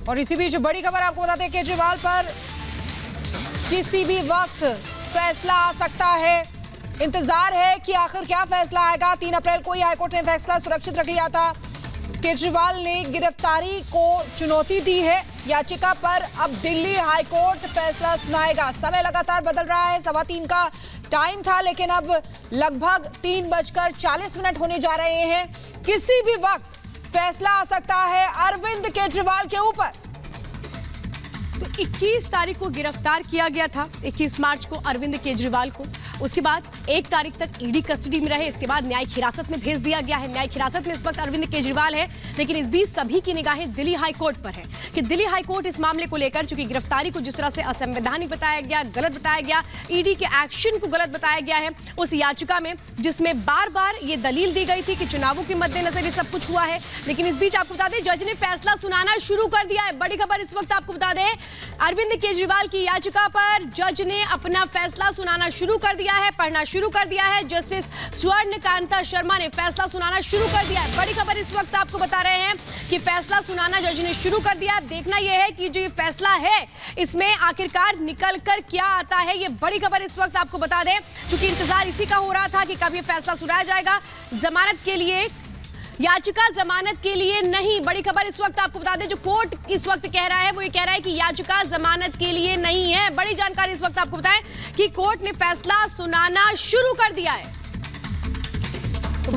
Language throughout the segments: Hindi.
और इसी बीच बड़ी खबर आपको बताते हैं, केजरीवाल पर किसी भी वक्त फैसला आ सकता है। इंतजार है कि आखिर क्या फैसला आएगा। 3 अप्रैल को ही हाईकोर्ट ने फैसला सुरक्षित रख लिया था। केजरीवाल ने गिरफ्तारी को चुनौती दी है। याचिका पर अब दिल्ली हाईकोर्ट फैसला सुनाएगा। समय लगातार बदल रहा है। 3:15 का टाइम था, लेकिन अब लगभग 3:40 होने जा रहे हैं। किसी भी वक्त फैसला आ सकता है अरविंद केजरीवाल के ऊपर। तो 21 तारीख को गिरफ्तार किया गया था, 21 मार्च को अरविंद केजरीवाल को। उसके बाद 1 तारीख तक ईडी कस्टडी में रहे। इसके बाद न्यायिक हिरासत में भेज दिया गया है। न्यायिक हिरासत में इस वक्त अरविंद केजरीवाल है, लेकिन इस बीच सभी की निगाहें दिल्ली हाईकोर्ट पर है कि दिल्ली हाईकोर्ट इस मामले को लेकर, चूंकि गिरफ्तारी को जिस तरह से असंवैधानिक बताया गया, गलत बताया गया, ईडी के एक्शन को गलत बताया गया है, उस याचिका में जिसमें बार बार ये दलील दी गई थी कि चुनावों के मद्देनजर ये सब कुछ हुआ है। लेकिन इस बीच आपको बता दें, जज ने फैसला सुनाना शुरू कर दिया है। बड़ी खबर इस वक्त आपको बता दें, अरविंद केजरीवाल की याचिका पर जज ने अपना फैसला सुनाना शुरू कर दिया है, पढ़ना शुरू कर दिया है। जस्टिस स्वर्णकांता शर्मा ने फैसला सुनाना शुरू कर दिया है। बड़ी खबर इस वक्त आपको बता रहे हैं कि फैसला सुनाना जज ने शुरू कर दिया है। देखना यह है कि जो ये फैसला है, इसमें आखिरकार निकल कर क्या आता है। ये बड़ी खबर इस वक्त आपको बता दें, क्योंकि इंतजार इसी का हो रहा था कि कब ये फैसला सुनाया जाएगा। जमानत के लिए याचिका जमानत के लिए नहीं। बड़ी खबर इस वक्त आपको बता दें, जो कोर्ट इस वक्त कह रहा है वो ये कह रहा है कि याचिका जमानत के लिए नहीं है। बड़ी जानकारी इस वक्त आपको बताएं कि कोर्ट ने फैसला सुनाना शुरू कर दिया है। तो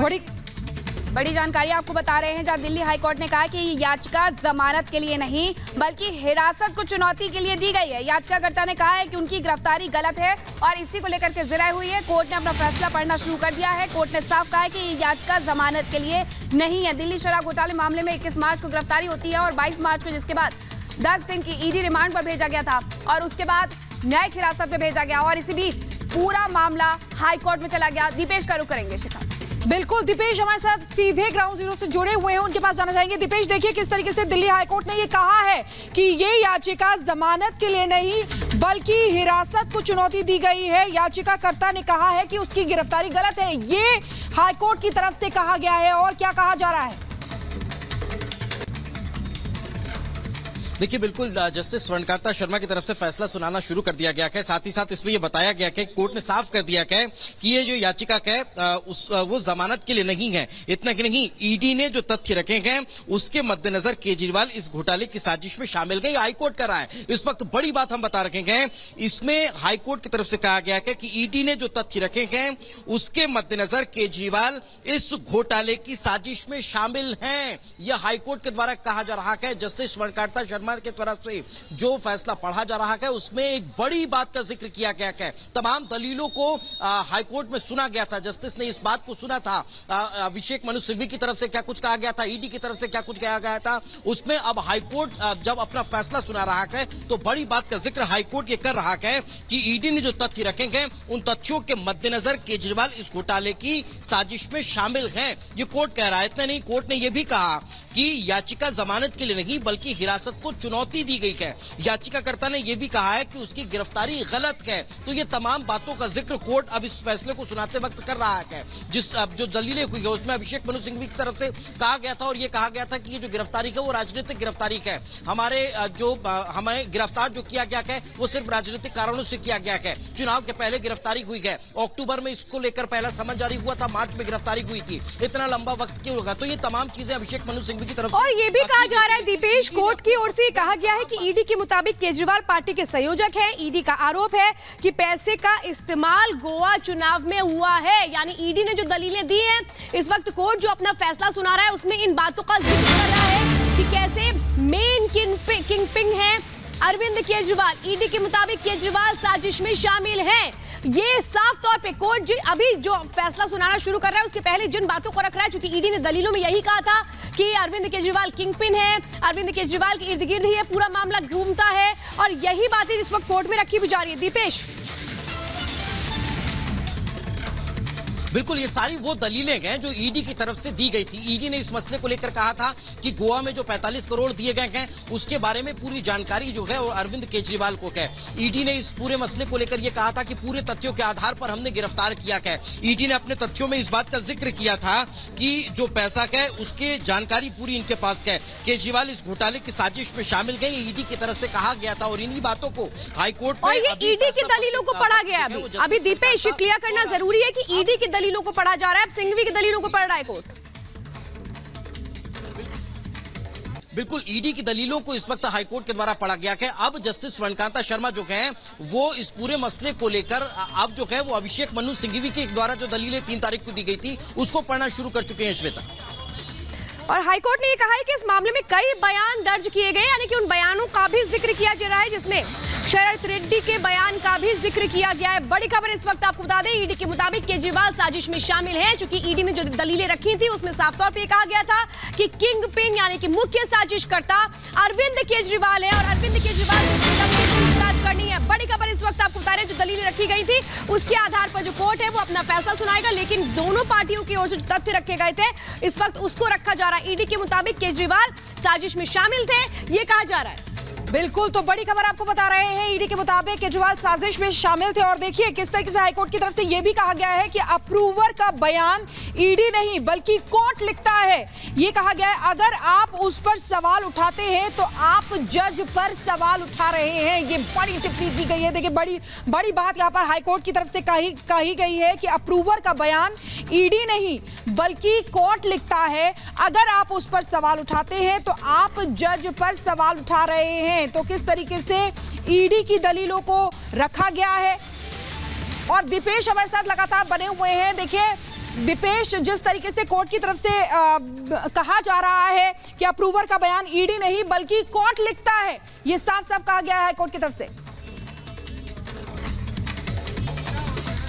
बड़ी जानकारी आपको बता रहे हैं, जहां दिल्ली हाईकोर्ट ने कहा कि ये याचिका जमानत के लिए नहीं बल्कि हिरासत को चुनौती के लिए दी गई है। याचिकाकर्ता ने कहा है कि उनकी गिरफ्तारी गलत है और इसी को लेकर के जिरह हुई है। कोर्ट ने अपना फैसला पढ़ना शुरू कर दिया है। कोर्ट ने साफ कहा है कि ये याचिका जमानत के लिए नहीं है। दिल्ली शराब घोटाले मामले में 21 मार्च को गिरफ्तारी होती है और 22 मार्च को, जिसके बाद 10 दिन की ईडी रिमांड पर भेजा गया था और उसके बाद न्यायिक हिरासत में भेजा गया और इसी बीच पूरा मामला हाईकोर्ट में चला गया। दीपेश का रुख करेंगे। शिखा, बिल्कुल दीपेश हमारे साथ सीधे ग्राउंड जीरो से जुड़े हुए हैं, उनके पास जाना चाहेंगे। दीपेश, देखिए किस तरीके से दिल्ली हाईकोर्ट ने ये कहा है कि ये याचिका जमानत के लिए नहीं बल्कि हिरासत को चुनौती दी गई है। याचिकाकर्ता ने कहा है कि उसकी गिरफ्तारी गलत है। ये हाईकोर्ट की तरफ से कहा गया है और क्या कहा जा रहा है? देखिए, बिल्कुल जस्टिस स्वर्णकांता शर्मा की तरफ से फैसला सुनाना शुरू कर दिया गया है। साथ ही साथ इसमें यह बताया गया है, कोर्ट ने साफ कर दिया है कि ये जो याचिका है वो जमानत के लिए नहीं है। इतना कि नहीं, ईडी ने जो तथ्य रखे हैं उसके मद्देनजर केजरीवाल इस घोटाले की साजिश में शामिल गए। हाईकोर्ट कर रहा है। इस वक्त बड़ी बात हम बता रखे हैं, इसमें हाईकोर्ट की तरफ से कहा गया है कि ईडी ने जो तथ्य रखे हैं उसके मद्देनजर केजरीवाल इस घोटाले की साजिश में शामिल हैं। यह हाईकोर्ट के द्वारा कहा जा रहा है। जस्टिस स्वर्णकांता शर्मा के तरफ से जो फैसला पढ़ा जा रहा है उसमें एक बड़ी बात का जिक्र किया गया है। तमाम दलीलों को हाईकोर्ट में सुना गया था। जस्टिस ने इस बात को सुना था, अभिषेक मनु सिंघवी की तरफ से क्या कुछ कहा गया था, ईडी की तरफ से क्या कुछ कहा गया था। उसमें अब हाईकोर्ट जब अपना फैसला सुना रहा है तो बड़ी बात का जिक्र हाईकोर्ट ये कर रहा है कि ईडी ने जो तथ्य रखे हैं उन तथ्यों के मद्देनजर केजरीवाल इस घोटाले की साजिश में शामिल हैं। ये कोर्ट कह रहा है। इतना नहीं, कोर्ट ने यह भी कहा कि याचिका जमानत के लिए नहीं बल्कि हिरासत को चुनौती दी गई है। याचिकाकर्ता ने यह भी कहा है कि उसकी गिरफ्तारी गलत है। तो ये तमाम बातों का जिक्र कोर्ट अब इस फैसले को सुनाते वक्त कर रहा है। जो दलीलें हुई है उसमें अभिषेक मनु सिंघवी की तरफ से कहा गया था और ये कहा गया था कि ये जो गिरफ्तारी है वो राजनीतिक गिरफ्तारी है। हमें गिरफ्तार जो किया गया है वो सिर्फ राजनीतिक कारणों से किया गया है। चुनाव के पहले गिरफ्तारी हुई है। अक्टूबर में इसको लेकर पहला समन जारी हुआ था, मार्च में गिरफ्तारी हुई थी। इतना लंबा वक्त क्यों होगा? तो ये तमाम चीजें अभिषेक मनु सिंघवी की तरफ और ये भी कहा जा रहा है दीपेश, कोर्ट की ओर से कहा गया है कि ईडी के मुताबिक केजरीवाल पार्टी के संयोजक हैं। ईडी का आरोप है कि पैसे का इस्तेमाल गोवा चुनाव में हुआ है। यानी ईडी ने जो दलीलें दी हैं, इस वक्त कोर्ट जो अपना फैसला सुना रहा है उसमें इन बातों का जिक्र कर रहा है कि कैसे मेन किंगपिन है अरविंद केजरीवाल। ईडी के मुताबिक केजरीवाल साजिश में शामिल हैं। ये साफ तौर पे कोर्ट अभी जो फैसला सुनाना शुरू कर रहा है उसके पहले जिन बातों को रख रहा है, क्योंकि ईडी ने दलीलों में यही कहा था कि अरविंद केजरीवाल किंगपिन है, अरविंद केजरीवाल के इर्द गिर्द ही ये पूरा मामला घूमता है और यही बातें इस वक्त कोर्ट में रखी भी जा रही है। दीपेश, बिल्कुल, ये सारी वो दलीलें हैं जो ईडी की तरफ से दी गई थी। ईडी ने इस मसले को लेकर कहा था कि गोवा में जो 45 करोड़ दिए गए हैं उसके बारे में पूरी जानकारी जो है वो अरविंद केजरीवाल को है। ईडी ने इस पूरे मसले को लेकर ये कहा था कि पूरे तथ्यों के आधार पर हमने गिरफ्तार किया है। ईडी ने अपने तथ्यों में इस बात का जिक्र किया था कि जो पैसा है उसके जानकारी पूरी इनके पास है। केजरीवाल इस घोटाले की साजिश में शामिल गए, ईडी की तरफ से कहा गया था और इन्हीं बातों को हाईकोर्ट में और ये ईडी की दलीलों को पढ़ा गया है। अभी दीपेश, क्लियर करना जरूरी है कि ईडी की दलीलों को पढ़ा जा रहा है, अब सिंघवी की दलीलों को पढ़ रहा है कोर्ट। बिल्कुल, ईडी की दलीलों को इस वक्त हाईकोर्ट के द्वारा पढ़ा गया है। अब जस्टिस स्वर्णकांता शर्मा जो हैं वो इस पूरे मसले को लेकर अब जो है वो अभिषेक मनु सिंघवी के द्वारा जो दलीलें 3 तारीख को दी गई थी उसको पढ़ना शुरू कर चुके हैं श्वेता। और हाईकोर्ट ने ये कहा है कि इस मामले में कई बयान दर्ज किए गए, यानी कि उन बयानों का भी जिक्र किया जा रहा है जिसमें शरद रेड्डी के बयान का भी जिक्र किया गया है। बड़ी खबर इस वक्त आपको बता दें, ईडी के मुताबिक केजरीवाल साजिश में शामिल हैं, क्योंकि ईडी ने जो दलीलें रखी थी उसमें साफ तौर पे कहा गया था कि किंग पिन यानी कि मुख्य साजिशकर्ता अरविंद केजरीवाल है और अरविंद केजरीवाल की पूछताछ करनी है। बड़ी खबर इस वक्त आपको बता रहे, जो दलीलें रखी गई थी उसके आधार पर जो कोर्ट है वो अपना फैसला सुनाएगा, लेकिन दोनों पार्टियों की ओर से जो तथ्य रखे गए थे इस वक्त उसको रखा जा रहा है। ईडी के मुताबिक केजरीवाल साजिश में शामिल थे, ये कहा जा रहा है। बिल्कुल, तो बड़ी खबर आपको बता रहे हैं, ईडी के मुताबिक केजरीवाल साजिश में शामिल थे और देखिए किस तरीके से हाईकोर्ट की तरफ से यह भी कहा गया है कि अप्रूवर का बयान ईडी नहीं बल्कि कोर्ट लिखता है। यह कहा गया है अगर आप उस पर सवाल उठाते हैं तो आप जज पर सवाल उठा रहे हैं। ये बड़ी टिप्पणी की गई है। देखिए बड़ी बात यहां पर हाईकोर्ट की तरफ से कही गई है कि अप्रूवर का बयान ईडी नहीं बल्कि कोर्ट लिखता है। अगर आप उस पर सवाल उठाते हैं तो आप जज पर सवाल उठा रहे हैं। तो किस तरीके से ईडी की दलीलों को रखा गया है और दीपेश हमारे साथ लगातार बने हुए हैं। देखिए दीपेश, जिस तरीके से कोर्ट की तरफ से कहा जा रहा है कि अप्रूवर का बयान ईडी नहीं बल्कि कोर्ट लिखता है, यह साफ साफ कहा गया है कोर्ट की तरफ से।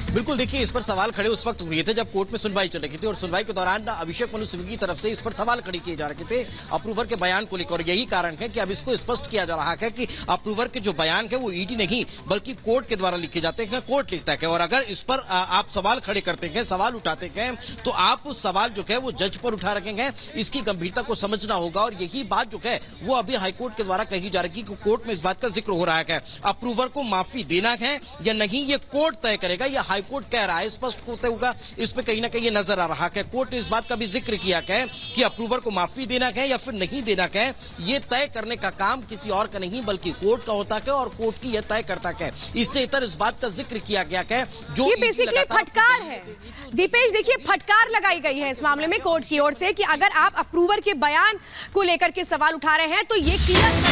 बिल्कुल, देखिए इस पर सवाल खड़े उस वक्त हुए थे जब कोर्ट में सुनवाई चल रही थी और सुनवाई के दौरान अभिषेक मनु सिंघवी की तरफ से इस पर सवाल खड़े किए जा रहे थे अप्रूवर के बयान को लेकर। और यही कारण है कि अब इसको स्पष्ट किया जा रहा है कि अप्रूवर के जो बयान है वो ईडी नहीं बल्कि कोर्ट के द्वारा लिखे जाते हैं, कोर्ट लिखता है। और अगर इस पर आप सवाल खड़े करते हैं, सवाल उठाते हैं तो आप उस सवाल जो है वो जज पर उठा रखेंगे। इसकी गंभीरता को समझना होगा और यही बात जो है वो अभी हाईकोर्ट के द्वारा कही जा रही है कि कोर्ट में इस बात का जिक्र हो रहा है। अप्रूवर को माफी देना है या नहीं ये कोर्ट तय करेगा, या हाईकोर्ट कह रहा है, स्पष्ट होते होगा इस पे कहीं ना कहीं नजर आ रहा है। कोर्ट ने इस बात का भी जिक्र किया है कि अप्रूवर को माफी देना है या फिर नहीं देना है, ये तय करने का काम किसी और का नहीं बल्कि कोर्ट का होता है और कोर्ट की यह तय करता है। इससे इतर इस बात का जिक्र किया गया है जो ये बेसिकली फटकार है। दीपेश, देखिए फटकार लगाई गई है इस मामले में कोर्ट की ओर से कि अगर आप अप्रूवर के बयान को लेकर के सवाल उठा रहे हैं तो ये क्लियर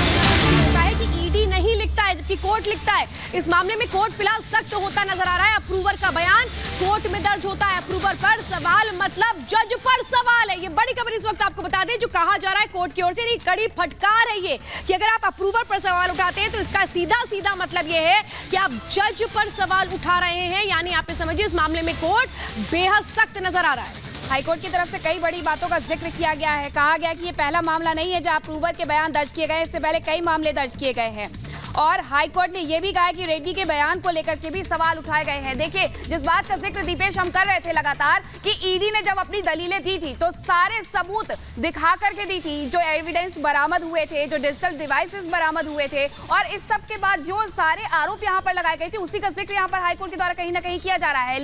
होता है कि ईडी नहीं लिखता है जबकि कोर्ट लिखता है। इस मामले में कोर्ट फिलहाल सख्त होता नजर आ रहा है। अप्रूवर का बयान कोर्ट में दर्ज होता है, अप्रूवर पर सवाल मतलब जज पर सवाल है। ये बड़ी खबर इस वक्त आपको बता दें जो कहा जा रहा है कोर्ट की ओर से, कड़ी फटकार है ये कि अगर आप अप्रूवर पर सवाल उठाते हैं तो इसका सीधा सीधा मतलब ये है कि आप जज पर सवाल उठा रहे हैं। यानी आप समझिए इस मामले में कोर्ट बेहद सख्त नजर आ रहा है। हाईकोर्ट की तरफ से कई बड़ी बातों का जिक्र किया गया है। कहा गया कि ये पहला मामला नहीं है जहां अप्रूवर के बयान दर्ज किए गए, इससे पहले कई मामले दर्ज किए गए हैं। और हाईकोर्ट ने यह भी कहा कि रेड्डी के बयान को लेकर के भी सवाल उठाए गए हैं। देखिए जिस बात का जिक्र दीपेश हम कर रहे थे लगातार कि ईडी ने जब अपनी दलीलें दी थी तो सारे सबूत दिखा करके दी थी, जो एविडेंस बरामद हुए थे, जो डिजिटल डिवाइसेस बरामद हुए थे और इस सब के बाद जो सारे आरोप यहाँ पर लगाए गए थे उसी का जिक्र यहाँ पर हाईकोर्ट के द्वारा कहीं ना कहीं किया जा रहा है।